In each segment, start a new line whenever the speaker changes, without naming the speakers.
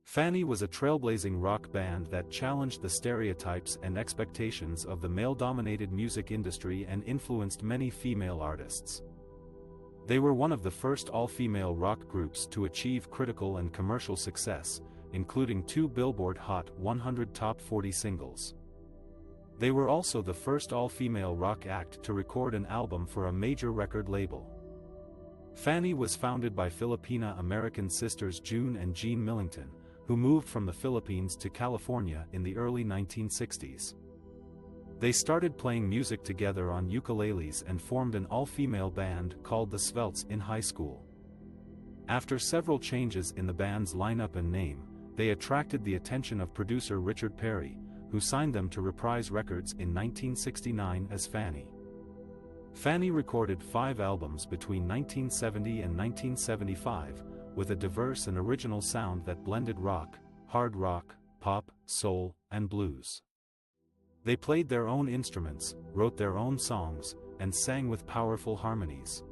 Fanny was a trailblazing rock band that challenged the stereotypes and expectations of the male-dominated music industry and influenced many female artists. They were one of the first all-female rock groups to achieve critical and commercial success, including 2 Billboard Hot 100 Top 40 singles. They were also the first all-female rock act to record an album for a major record label. Fanny was founded by Filipina-American sisters June and Jean Millington, who moved from the Philippines to California in the early 1960s. They started playing music together on ukuleles and formed an all-female band called the Svelts in high school. After several changes in the band's lineup and name, they attracted the attention of producer Richard Perry, who signed them to Reprise Records in 1969 as Fanny. Fanny recorded 5 albums between 1970 and 1975, with a diverse and original sound that blended rock, hard rock, pop, soul, and blues. They played their own instruments, wrote their own songs, and sang with powerful harmonies.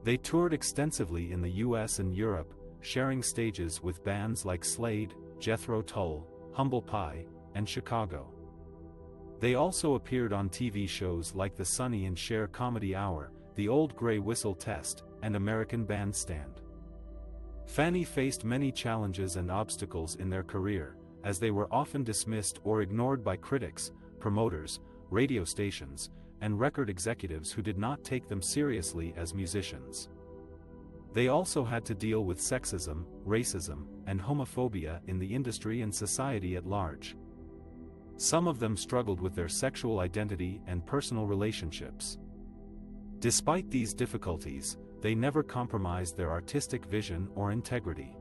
They toured extensively in the US and Europe, sharing stages with bands like Slade, Jethro Tull, Humble Pie, and Chicago. They also appeared on TV shows like the Sonny and Cher Comedy Hour, The Old Grey Whistle Test, and American Bandstand. Fanny faced many challenges and obstacles in their career, as they were often dismissed or ignored by critics, promoters, radio stations, and record executives who did not take them seriously as musicians. They also had to deal with sexism, racism, and homophobia in the industry and society at large. Some of them struggled with their sexual identity and personal relationships. Despite these difficulties, they never compromised their artistic vision or integrity.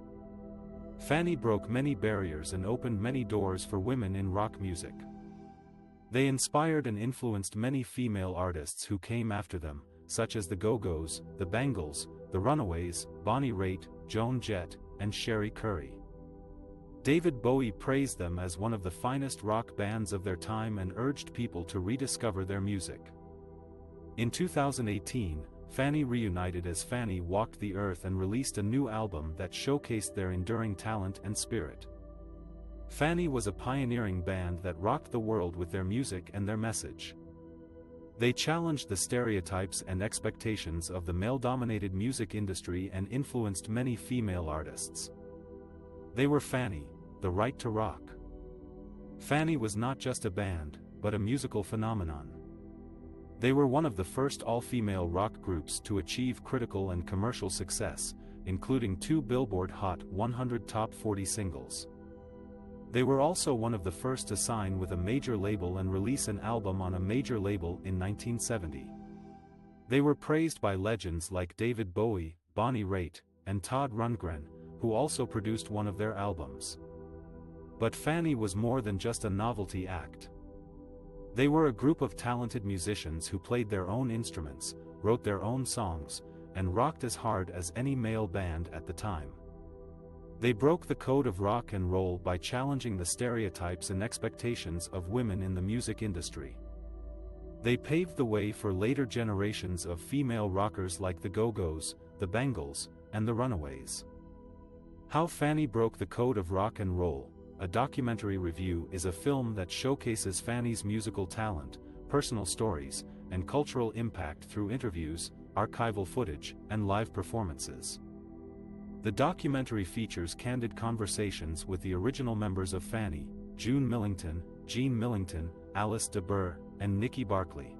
Fanny broke many barriers and opened many doors for women in rock music. They inspired and influenced many female artists who came after them, such as the Go-Go's, the Bangles, the Runaways, Bonnie Raitt, Joan Jett, and Sherry Curry. David Bowie praised them as one of the finest rock bands of their time and urged people to rediscover their music. In 2018, Fanny reunited as Fanny Walked the Earth and released a new album that showcased their enduring talent and spirit. Fanny was a pioneering band that rocked the world with their music and their message. They challenged the stereotypes and expectations of the male-dominated music industry and influenced many female artists. They were Fanny, the right to rock. Fanny was not just a band, but a musical phenomenon. They were one of the first all-female rock groups to achieve critical and commercial success, including 2 Billboard Hot 100 Top 40 singles. They were also one of the first to sign with a major label and release an album on a major label in 1970. They were praised by legends like David Bowie, Bonnie Raitt, and Todd Rundgren, who also produced one of their albums. But Fanny was more than just a novelty act. They were a group of talented musicians who played their own instruments, wrote their own songs, and rocked as hard as any male band at the time. They broke the code of rock and roll by challenging the stereotypes and expectations of women in the music industry. They paved the way for later generations of female rockers like the Go-Go's, the Bangles, and the Runaways. How Fanny Broke the Code of Rock and Roll, a documentary review, is a film that showcases Fanny's musical talent, personal stories, and cultural impact through interviews, archival footage, and live performances. The documentary features candid conversations with the original members of Fanny, June Millington, Jean Millington, Alice DeBurr, and Nikki Barclay.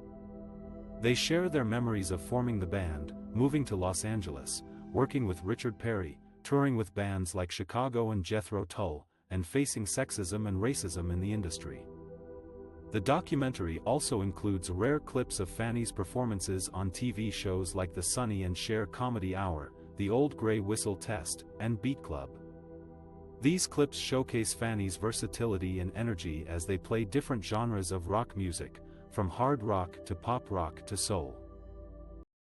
They share their memories of forming the band, moving to Los Angeles, working with Richard Perry, touring with bands like Chicago and Jethro Tull, and facing sexism and racism in the industry. The documentary also includes rare clips of Fanny's performances on TV shows like the Sonny and Cher Comedy Hour, The Old Grey Whistle Test, and Beat Club. These clips showcase Fanny's versatility and energy as they play different genres of rock music, from hard rock to pop rock to soul.